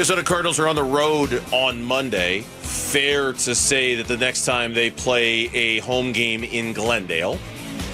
Arizona Cardinals are on the road on Monday. Fair to say that the next time they play a home game in Glendale,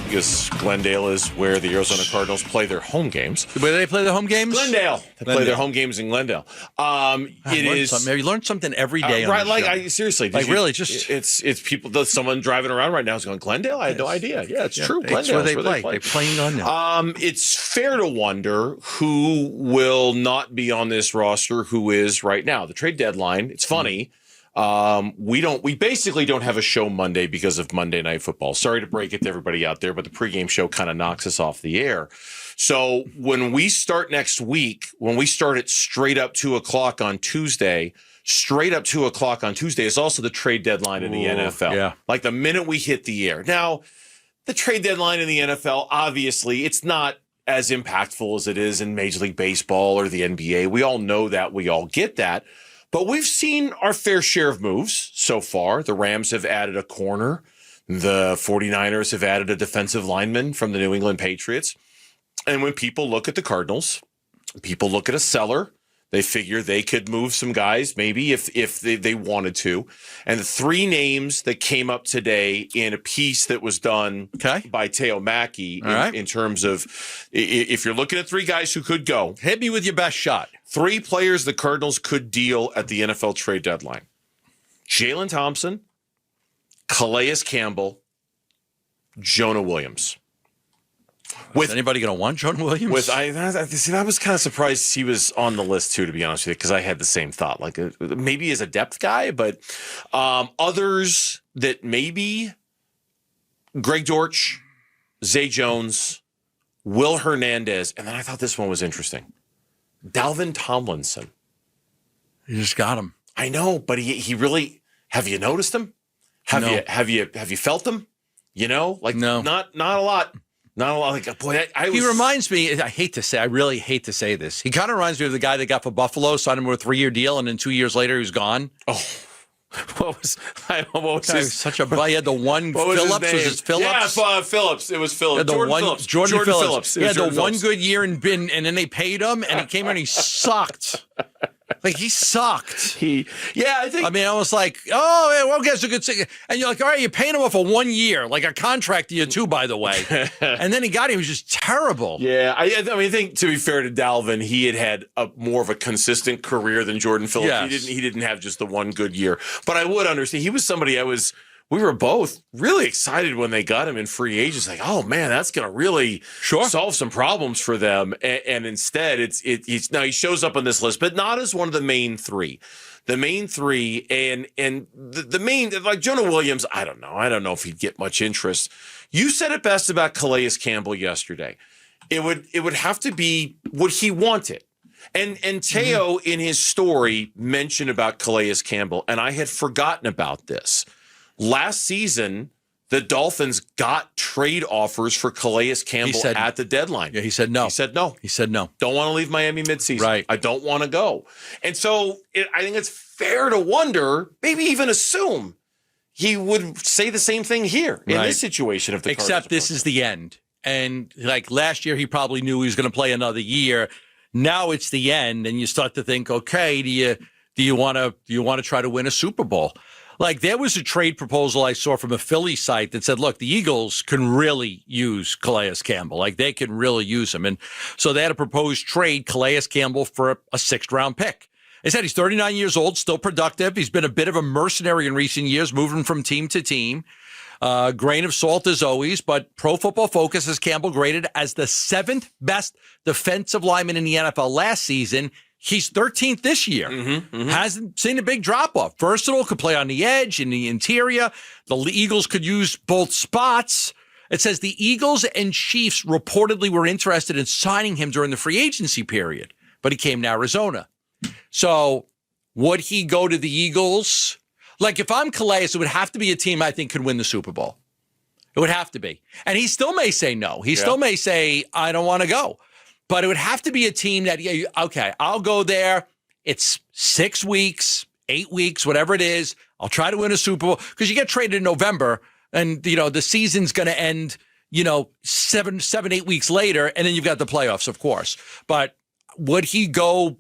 because Glendale is where the Arizona Cardinals play their home games. Where do they play their home games? Glendale. They play their home games in Glendale. You learn something every day. On right? the Like, seriously, really, just it's people. Someone driving around right now is going Glendale. I had no idea. Yeah, it's true. It's Glendale. where they play. They play in Glendale. It's fair to wonder who will not be on this roster. Who is right now? The trade deadline. It's funny. We basically don't have a show Monday because of Monday Night Football. Sorry to break it to everybody out there, but the pregame show kind of knocks us off the air. So when we start next week, when we start at straight up 2:00 on Tuesday, is also the trade deadline in the NFL. Yeah. Like the minute we hit the air. Now, the trade deadline in the NFL, obviously, it's not as impactful as it is in Major League Baseball or the NBA. We all know that. We all get that. But we've seen our fair share of moves so far. The Rams have added a corner. The 49ers have added a defensive lineman from the New England Patriots. And when people look at the Cardinals, people look at a seller. They figure they could move some guys maybe if they wanted to. And the three names that came up today in a piece that was done by Teo Mackey in terms of if you're looking at three guys who could go. Hit me with your best shot. Three players the Cardinals could deal at the NFL trade deadline. Jalen Thompson, Calais Campbell, Jonah Williams. Is anybody going to want Jonah Williams? I was kind of surprised he was on the list too, to be honest with you, because I had the same thought. Like maybe as a depth guy, but others that maybe Greg Dortch, Zay Jones, Will Hernandez, and then I thought this one was interesting. Dalvin Tomlinson. You just got him. I know, but he really. Have you noticed him? Have you felt him? You know, like no, not a lot. Not a lot. Like, boy, he reminds me. I really hate to say this. He kind of reminds me of the guy that got for Buffalo, signed him with a 3-year deal, and then 2 years later he was gone. Oh. What was his? Such a he had the one Phillips. Was it Phillips? Yeah, Phillips. It was Phillips. Jordan Phillips. He had the one good year and then they paid him, and he came in and he sucked. Like, he sucked. I was like, well, guess a good thing. And you're like, all right, you're paying him for 1 year, like a contract year too, by the way. And then he was just terrible. Yeah, I think to be fair to Dalvin, he had a more of a consistent career than Jordan Phillips. Yes. He didn't have just the one good year. But I would understand. He was somebody we were both really excited when they got him in free agency. Like, oh man, that's going to really solve some problems for them. And instead, now he shows up on this list, but not as one of the main three. The main three and the main, like Jonah Williams, I don't know if he'd get much interest. You said it best about Calais Campbell yesterday. It would have to be what he wanted. And Teo in his story mentioned about Calais Campbell, and I had forgotten about this. Last season, the Dolphins got trade offers for Calais Campbell at the deadline. Yeah, he said no. He said no. Don't want to leave Miami midseason. Right. I don't want to go. And so I think it's fair to wonder, maybe even assume, he would say the same thing here in this situation. Except this is the end. And like last year, he probably knew he was going to play another year. Now it's the end, and you start to think, okay, do you want to try to win a Super Bowl? Like, there was a trade proposal I saw from a Philly site that said, look, the Eagles can really use Calais Campbell. Like, they can really use him. And so they had a proposed trade, Calais Campbell, for a 6th-round pick. They said he's 39 years old, still productive. He's been a bit of a mercenary in recent years, moving from team to team. Grain of salt as always, but Pro Football Focus has Campbell graded as the 7th best defensive lineman in the NFL last season. He's 13th this year. Hasn't seen a big drop-off. Versatile, could play on the edge, in the interior. The Eagles could use both spots. It says the Eagles and Chiefs reportedly were interested in signing him during the free agency period, but he came to Arizona. So would he go to the Eagles? Like, if I'm Calais, it would have to be a team I think could win the Super Bowl. It would have to be. And he still may say no. He still may say, I don't want to go. But it would have to be a team that, okay, I'll go there. It's 6 weeks, 8 weeks, whatever it is. I'll try to win a Super Bowl. Because you get traded in November, and, the season's going to end, 7, 8 weeks later, and then you've got the playoffs, of course. But would he go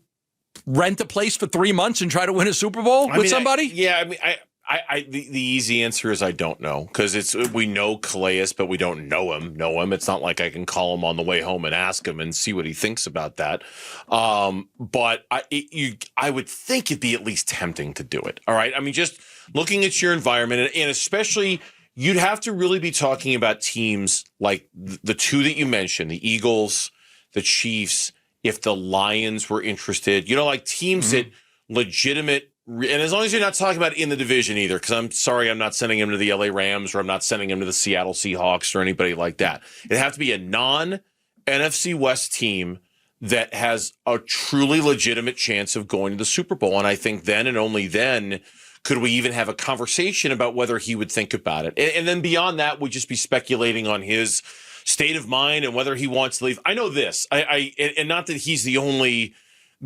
rent a place for 3 months and try to win a Super Bowl with somebody? The easy answer is I don't know, because we know Calais, but we don't know him. It's not like I can call him on the way home and ask him and see what he thinks about that. But I would think it'd be at least tempting to do it. All right. I mean, just looking at your environment, and especially you'd have to really be talking about teams like the two that you mentioned, the Eagles, the Chiefs, if the Lions were interested, like teams that legitimate. And as long as you're not talking about in the division either, because I'm sorry, I'm not sending him to the LA Rams, or I'm not sending him to the Seattle Seahawks or anybody like that. It'd have to be a non-NFC West team that has a truly legitimate chance of going to the Super Bowl. And I think then and only then could we even have a conversation about whether he would think about it. And then beyond that, we'd just be speculating on his state of mind and whether he wants to leave. I know this, and not that he's the only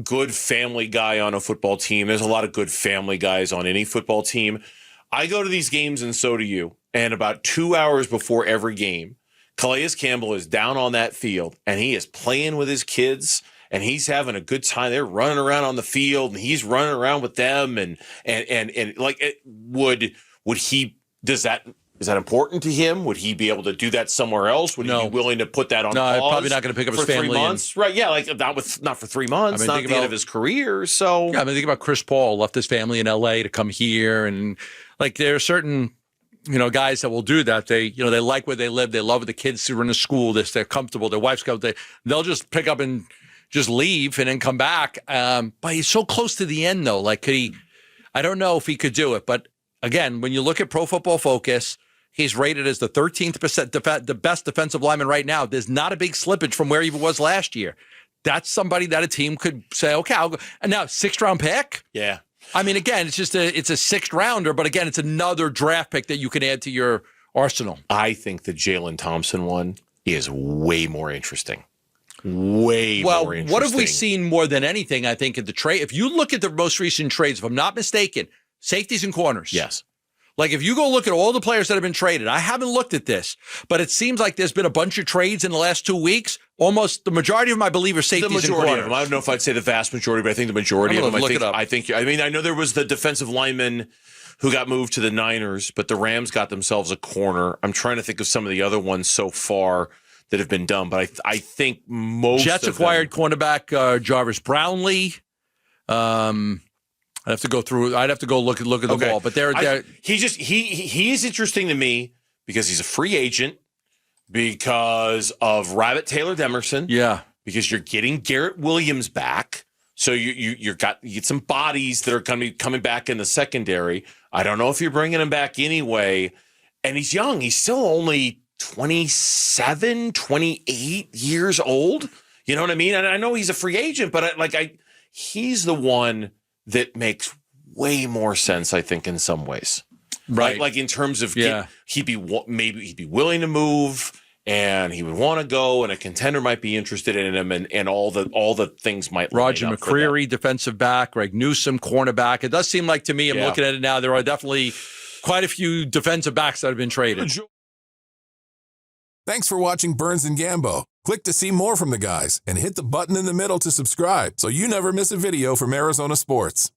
good family guy on a football team. There's a lot of good family guys on any football team. I go to these games, and so do you. And about 2 hours before every game, Calais Campbell is down on that field, and he is playing with his kids, and he's having a good time. They're running around on the field, and he's running around with them. And like, is that important to him? Would he be able to do that somewhere else? Would he be willing to put that on pause? No, probably not going to pick up his family. 3 months, right? Yeah, like not for 3 months, not the end of his career. So yeah, I mean, think about Chris Paul, left his family in LA to come here, and like there are certain guys that will do that. They they like where they live, they love the kids who are in the school. They're comfortable. Their wives go. They'll just pick up and just leave and then come back. But he's so close to the end, though. Like, could he? I don't know if he could do it. But again, when you look at Pro Football Focus, he's rated as the 13th the best defensive lineman right now. There's not a big slippage from where he was last year. That's somebody that a team could say, okay, I'll go. And now, 6th round pick? Yeah. I mean, again, it's a 6th rounder, but again, it's another draft pick that you can add to your arsenal. I think the Jalen Thompson one is way more interesting. Way more interesting. What have we seen more than anything, I think, in the trade? If you look at the most recent trades, if I'm not mistaken, safeties and corners. Yes. Like, if you go look at all the players that have been traded, I haven't looked at this, but it seems like there's been a bunch of trades in the last 2 weeks. Almost the majority of them, I believe, are safeties and corners. Of them. I don't know if I'd say the vast majority, but I think the majority of them. I know there was the defensive lineman who got moved to the Niners, but the Rams got themselves a corner. I'm trying to think of some of the other ones so far that have been done, but I think most Jets of acquired them, cornerback Jarvis Brownlee. I'd have to go through. I'd have to go look at the wall. But he's interesting to me because he's a free agent, because of Rabbit Taylor Demerson. Yeah, because you're getting Garrett Williams back, so you get some bodies that are coming back in the secondary. I don't know if you're bringing him back anyway, and he's young. He's still only 27, 28 years old. You know what I mean? And I know he's a free agent, but he's the one that makes way more sense, I think, in some ways. Right. Like in terms of he'd be willing to move, and he would want to go, and a contender might be interested in him, and all the things might. Roger McCreary, defensive back, Greg Newsome, cornerback. It does seem like to me, I'm looking at it now, there are definitely quite a few defensive backs that have been traded. Thanks for watching Burns and Gambo. Click to see more from the guys and hit the button in the middle to subscribe so you never miss a video from Arizona sports.